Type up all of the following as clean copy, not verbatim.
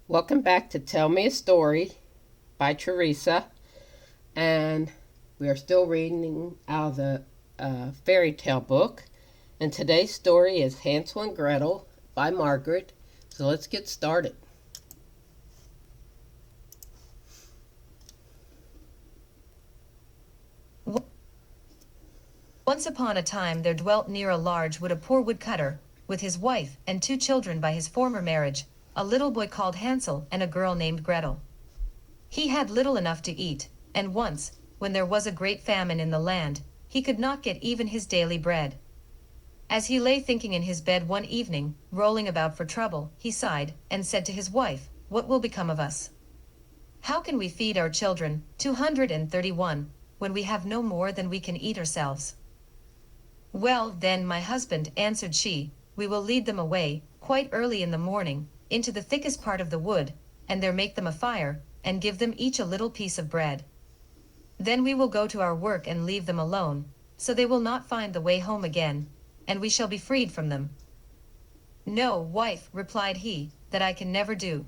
Welcome back to Tell Me a Story by Teresa, and we are still reading out of the fairy tale book. And today's story is Hansel and Gretel by Margaret. So let's get started. Once upon a time there dwelt near a large wood a poor woodcutter, with his wife and two children by his former marriage, a little boy called Hansel and a girl named Gretel. He had little enough to eat, and once, when there was a great famine in the land, he could not get even his daily bread. As he lay thinking in his bed one evening, rolling about for trouble, he sighed, and said to his wife, "What will become of us? How can we feed our children, 231, when we have no more than we can eat ourselves?" "Well, then, my husband," answered she, "we will lead them away, quite early in the morning, into the thickest part of the wood, and there make them a fire, and give them each a little piece of bread. Then we will go to our work and leave them alone, so they will not find the way home again, and we shall be freed from them." "No, wife," replied he, "that I can never do.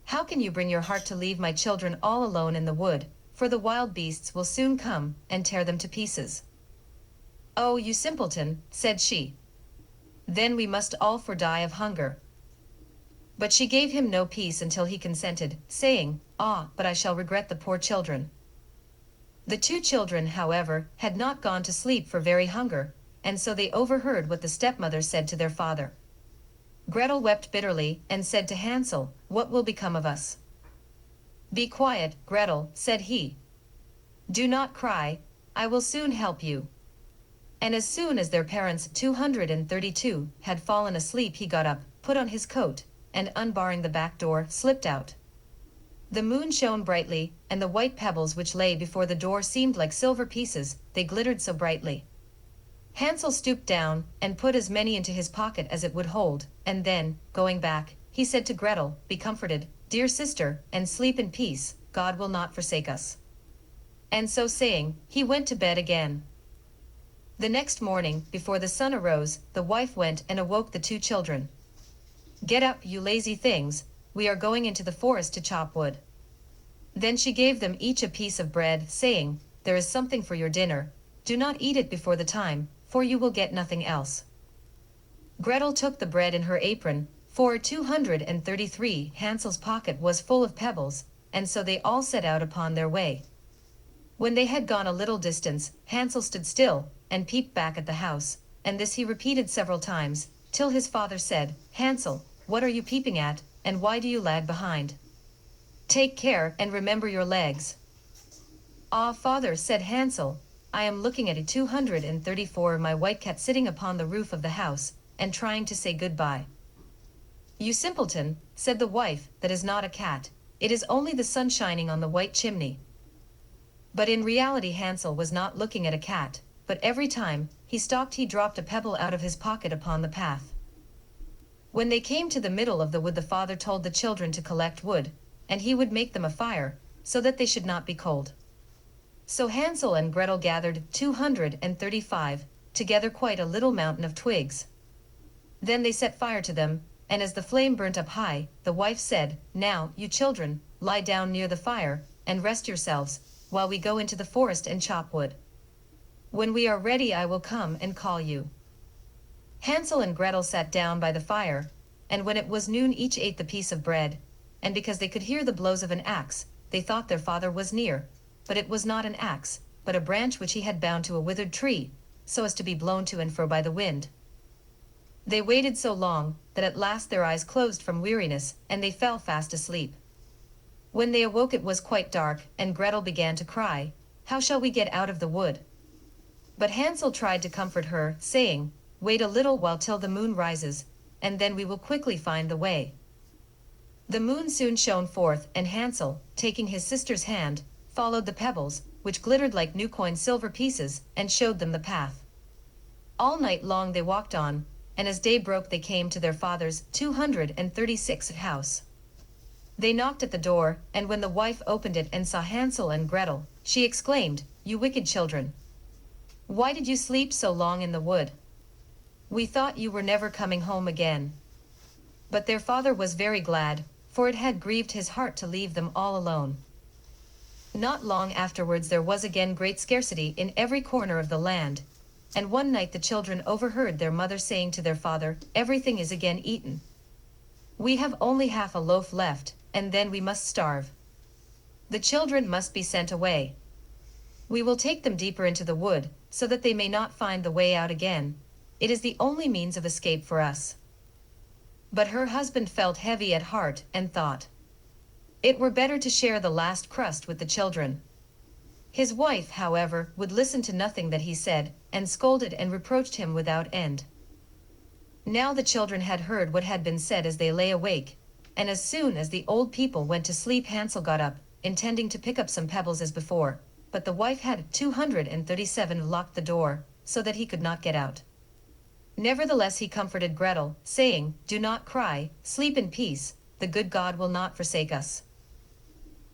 How can you bring your heart to leave my children all alone in the wood, for the wild beasts will soon come and tear them to pieces?" "Oh, you simpleton," said she. "Then we must all four die of hunger." But she gave him no peace until he consented, saying, "Ah, but I shall regret the poor children." The two children, however, had not gone to sleep for very hunger, and so they overheard what the stepmother said to their father. Gretel wept bitterly, and said to Hansel, "What will become of us?" "Be quiet, Gretel," said he. "Do not cry, I will soon help you." And as soon as their parents 232 had fallen asleep, he got up, put on his coat, and unbarring the back door, slipped out. The moon shone brightly, and the white pebbles which lay before the door seemed like silver pieces, they glittered so brightly. Hansel stooped down, and put as many into his pocket as it would hold, and then, going back, he said to Gretel, "Be comforted, dear sister, and sleep in peace, God will not forsake us." And so saying, he went to bed again. The next morning, before the sun arose, the wife went and awoke the two children. "Get up, you lazy things, we are going into the forest to chop wood." Then she gave them each a piece of bread, saying, "There is something for your dinner, do not eat it before the time, for you will get nothing else." Gretel took the bread in her apron, for 233 Hansel's pocket was full of pebbles, and so they all set out upon their way. When they had gone a little distance, Hansel stood still, and peeped back at the house, and this he repeated several times, till his father said, "Hansel, what are you peeping at, and why do you lag behind? Take care and remember your legs." "Ah, father," said Hansel, "I am looking at a 234 my white cat sitting upon the roof of the house, and trying to say goodbye." "You simpleton," said the wife, "that is not a cat, it is only the sun shining on the white chimney." But in reality Hansel was not looking at a cat, but every time he stopped he dropped a pebble out of his pocket upon the path. When they came to the middle of the wood, the father told the children to collect wood, and he would make them a fire, so that they should not be cold. So Hansel and Gretel gathered 235, together quite a little mountain of twigs. Then they set fire to them, and as the flame burnt up high, the wife said, "Now, you children, lie down near the fire, and rest yourselves, while we go into the forest and chop wood. When we are ready I will come and call you." Hansel and Gretel sat down by the fire, and when it was noon each ate the piece of bread, and because they could hear the blows of an axe, they thought their father was near, but it was not an axe, but a branch which he had bound to a withered tree, so as to be blown to and fro by the wind. They waited so long, that at last their eyes closed from weariness, and they fell fast asleep. When they awoke it was quite dark, and Gretel began to cry, "How shall we get out of the wood?" But Hansel tried to comfort her, saying, "Wait a little while till the moon rises, and then we will quickly find the way." The moon soon shone forth, and Hansel, taking his sister's hand, followed the pebbles, which glittered like new coined silver pieces, and showed them the path. All night long they walked on, and as day broke they came to their father's 236th house. They knocked at the door, and when the wife opened it and saw Hansel and Gretel, she exclaimed, "You wicked children! Why did you sleep so long in the wood? We thought you were never coming home again." But their father was very glad, for it had grieved his heart to leave them all alone. Not long afterwards there was again great scarcity in every corner of the land, and one night the children overheard their mother saying to their father, "Everything is again eaten. We have only half a loaf left, and then we must starve. The children must be sent away. We will take them deeper into the wood, so that they may not find the way out again. It is the only means of escape for us." But her husband felt heavy at heart and thought it were better to share the last crust with the children. His wife, however, would listen to nothing that he said, and scolded and reproached him without end. Now the children had heard what had been said as they lay awake, and as soon as the old people went to sleep Hansel got up, intending to pick up some pebbles as before, but the wife had 237 locked the door, so that he could not get out. Nevertheless he comforted Gretel, saying, "Do not cry, sleep in peace, the good God will not forsake us."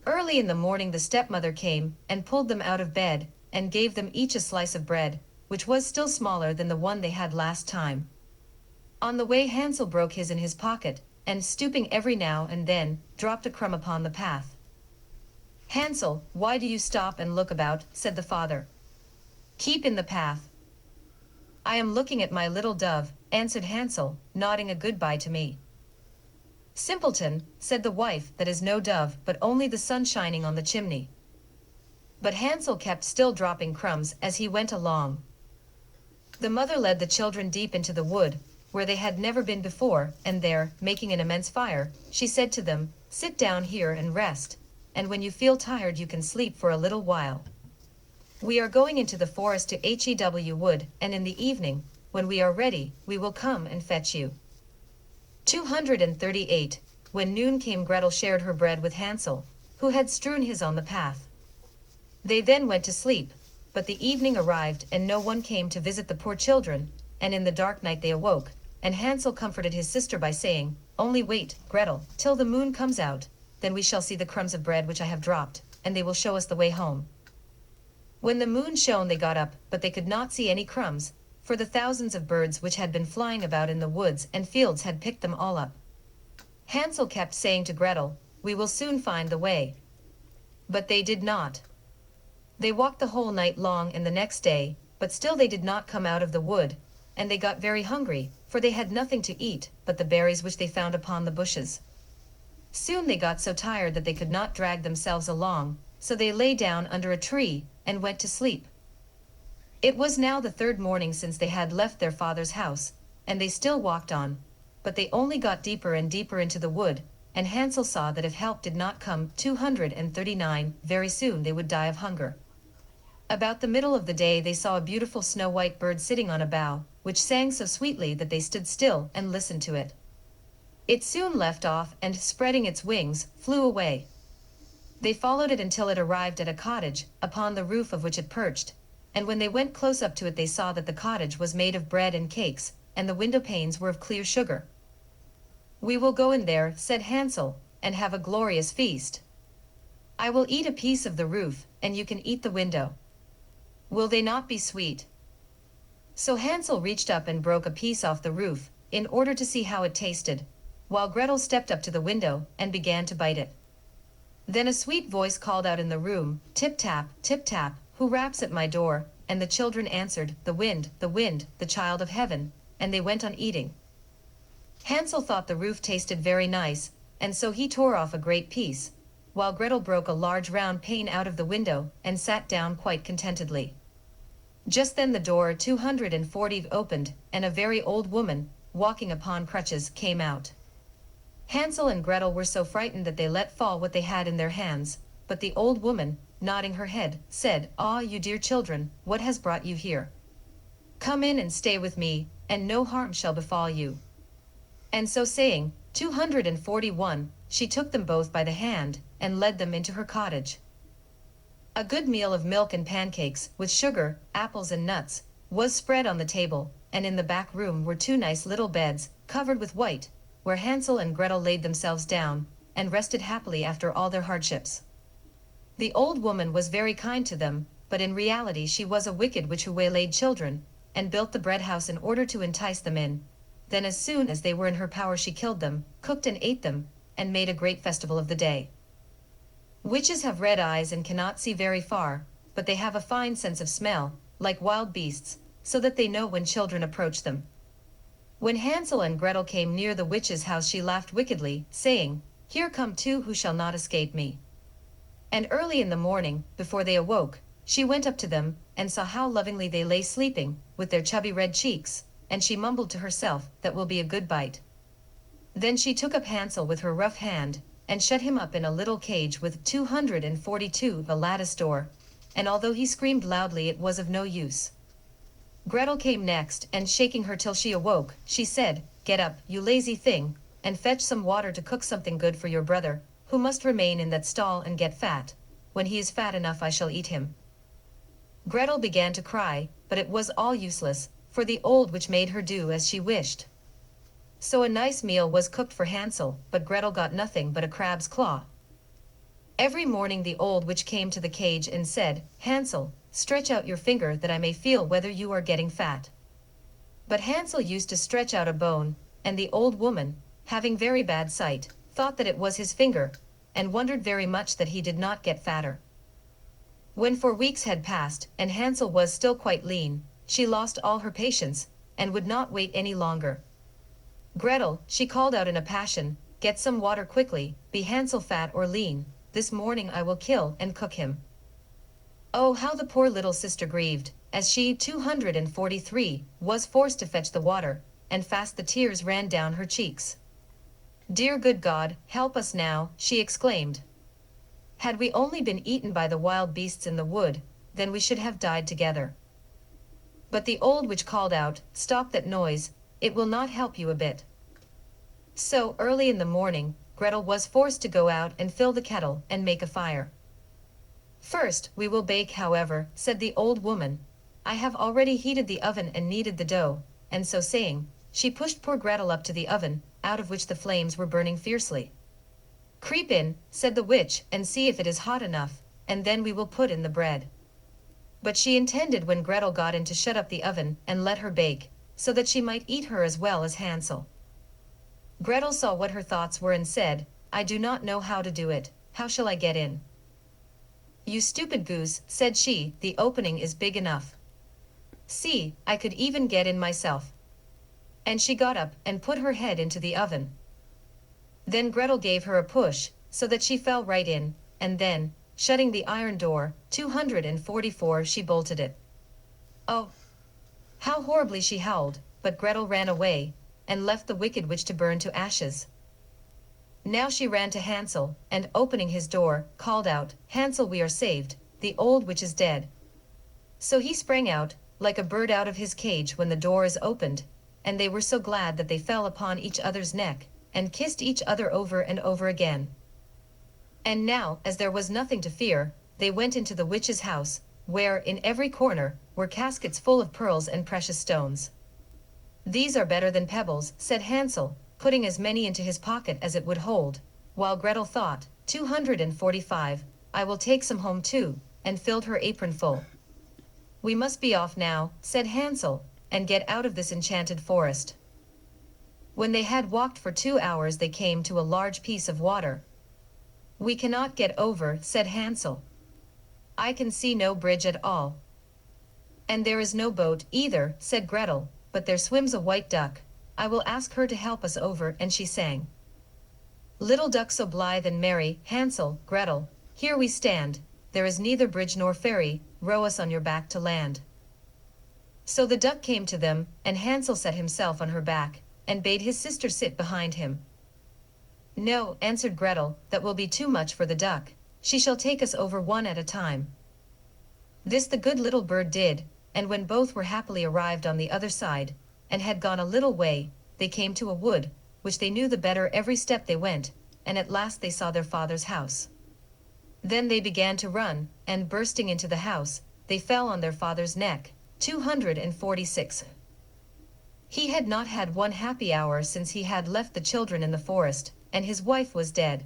Early in the morning the stepmother came, and pulled them out of bed, and gave them each a slice of bread, which was still smaller than the one they had last time. On the way Hansel broke his in his pocket, and stooping every now and then, dropped a crumb upon the path. "Hansel, why do you stop and look about?" said the father. "Keep in the path." "I am looking at my little dove," answered Hansel, nodding a goodbye to me. "Simpleton," said the wife, "that is no dove, but only the sun shining on the chimney." But Hansel kept still dropping crumbs as he went along. The mother led the children deep into the wood, where they had never been before, and there, making an immense fire, she said to them, "Sit down here and rest, and when you feel tired you can sleep for a little while. We are going into the forest to Hew wood, and in the evening, when we are ready, we will come and fetch you." 238. When noon came Gretel shared her bread with Hansel, who had strewn his on the path. They then went to sleep, but the evening arrived and no one came to visit the poor children, and in the dark night they awoke, and Hansel comforted his sister by saying, "Only wait, Gretel, till the moon comes out, then we shall see the crumbs of bread which I have dropped, and they will show us the way home." When the moon shone they got up, but they could not see any crumbs, for the thousands of birds which had been flying about in the woods and fields had picked them all up. Hansel kept saying to Gretel, "We will soon find the way." But they did not. They walked the whole night long and the next day, but still they did not come out of the wood, and they got very hungry, for they had nothing to eat but the berries which they found upon the bushes. Soon they got so tired that they could not drag themselves along, so they lay down under a tree and went to sleep. It was now the third morning since they had left their father's house, and they still walked on, but they only got deeper and deeper into the wood, and Hansel saw that if help did not come 239, very soon they would die of hunger. About the middle of the day they saw a beautiful snow-white bird sitting on a bough, which sang so sweetly that they stood still and listened to it. It soon left off and, spreading its wings, flew away. They followed it until it arrived at a cottage, upon the roof of which it perched, and when they went close up to it they saw that the cottage was made of bread and cakes, and the window panes were of clear sugar. "We will go in there," said Hansel, "and have a glorious feast. I will eat a piece of the roof, and you can eat the window. Will they not be sweet?" So Hansel reached up and broke a piece off the roof, in order to see how it tasted, while Gretel stepped up to the window and began to bite it. Then a sweet voice called out in the room, "Tip-tap, tip-tap, who raps at my door?" And the children answered, the wind, the child of heaven," and they went on eating. Hansel thought the roof tasted very nice, and so he tore off a great piece, while Gretel broke a large round pane out of the window and sat down quite contentedly. Just then the door 240 opened, and a very old woman, walking upon crutches, came out. Hansel and Gretel were so frightened that they let fall what they had in their hands, but the old woman, nodding her head, said, "Ah, you dear children, what has brought you here? Come in and stay with me, and no harm shall befall you." And so saying, 241, she took them both by the hand, and led them into her cottage. A good meal of milk and pancakes, with sugar, apples and nuts, was spread on the table, and in the back room were two nice little beds, covered with white, where Hansel and Gretel laid themselves down, and rested happily after all their hardships. The old woman was very kind to them, but in reality she was a wicked witch who waylaid children, and built the bread house in order to entice them in. Then as soon as they were in her power she killed them, cooked and ate them, and made a great festival of the day. Witches have red eyes and cannot see very far, but they have a fine sense of smell, like wild beasts, so that they know when children approach them. When Hansel and Gretel came near the witch's house, she laughed wickedly, saying, "Here come two who shall not escape me." And early in the morning, before they awoke, she went up to them, and saw how lovingly they lay sleeping, with their chubby red cheeks, and she mumbled to herself, "That will be a good bite." Then she took up Hansel with her rough hand, and shut him up in a little cage with 242 the lattice door, and although he screamed loudly it was of no use. Gretel came next, and shaking her till she awoke, she said, "Get up, you lazy thing, and fetch some water to cook something good for your brother, who must remain in that stall and get fat. When he is fat enough I shall eat him." Gretel began to cry, but it was all useless, for the old witch made her do as she wished. So a nice meal was cooked for Hansel, but Gretel got nothing but a crab's claw. Every morning the old witch came to the cage and said, "Hansel, stretch out your finger that I may feel whether you are getting fat." But Hansel used to stretch out a bone, and the old woman, having very bad sight, thought that it was his finger, and wondered very much that he did not get fatter. When 4 weeks had passed, and Hansel was still quite lean, she lost all her patience, and would not wait any longer. "Gretel," she called out in a passion, "get some water quickly, be Hansel fat or lean, this morning I will kill and cook him." Oh, how the poor little sister grieved, as she, 243, was forced to fetch the water, and fast the tears ran down her cheeks. "Dear good God, help us now," she exclaimed. "Had we only been eaten by the wild beasts in the wood, then we should have died together." But the old witch called out, "Stop that noise, it will not help you a bit." So, early in the morning, Gretel was forced to go out and fill the kettle and make a fire. "First, we will bake, however," said the old woman. "I have already heated the oven and kneaded the dough," and so saying, she pushed poor Gretel up to the oven, out of which the flames were burning fiercely. "Creep in," said the witch, "and see if it is hot enough, and then we will put in the bread." But she intended when Gretel got in to shut up the oven and let her bake, so that she might eat her as well as Hansel. Gretel saw what her thoughts were and said, "I do not know how to do it, how shall I get in?" "You stupid goose," said she, "the opening is big enough. See, I could even get in myself." And she got up and put her head into the oven. Then Gretel gave her a push, so that she fell right in, and then, shutting the iron door, 244, she bolted it. Oh, how horribly she howled, but Gretel ran away, and left the wicked witch to burn to ashes. Now she ran to Hansel, and opening his door, called out, "Hansel, we are saved, the old witch is dead." So he sprang out, like a bird out of his cage when the door is opened, and they were so glad that they fell upon each other's neck, and kissed each other over and over again. And now, as there was nothing to fear, they went into the witch's house, where, in every corner, were caskets full of pearls and precious stones. "These are better than pebbles," said Hansel, putting as many into his pocket as it would hold, while Gretel thought, 245, "I will take some home too," and filled her apron full. "We must be off now," said Hansel, "and get out of this enchanted forest." When they had walked for 2 hours they came to a large piece of water. "We cannot get over," said Hansel. "I can see no bridge at all." "And there is no boat either," said Gretel, "but there swims a white duck. I will ask her to help us over," and she sang. "Little duck so blithe and merry, Hansel, Gretel, here we stand, there is neither bridge nor ferry, row us on your back to land." So the duck came to them, and Hansel set himself on her back, and bade his sister sit behind him. "No," answered Gretel, "that will be too much for the duck, she shall take us over one at a time." This the good little bird did, and when both were happily arrived on the other side, and had gone a little way, they came to a wood, which they knew the better every step they went, and at last they saw their father's house. Then they began to run, and bursting into the house, they fell on their father's neck, 246. He had not had one happy hour since he had left the children in the forest, and his wife was dead.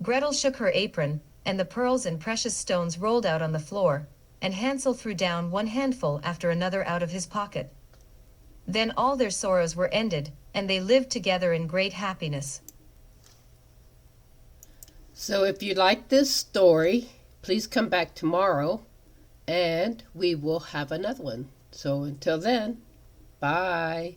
Gretel shook her apron, and the pearls and precious stones rolled out on the floor, and Hansel threw down one handful after another out of his pocket. Then all their sorrows were ended, and they lived together in great happiness. So if you like this story, please come back tomorrow and we will have another one. So until then, bye.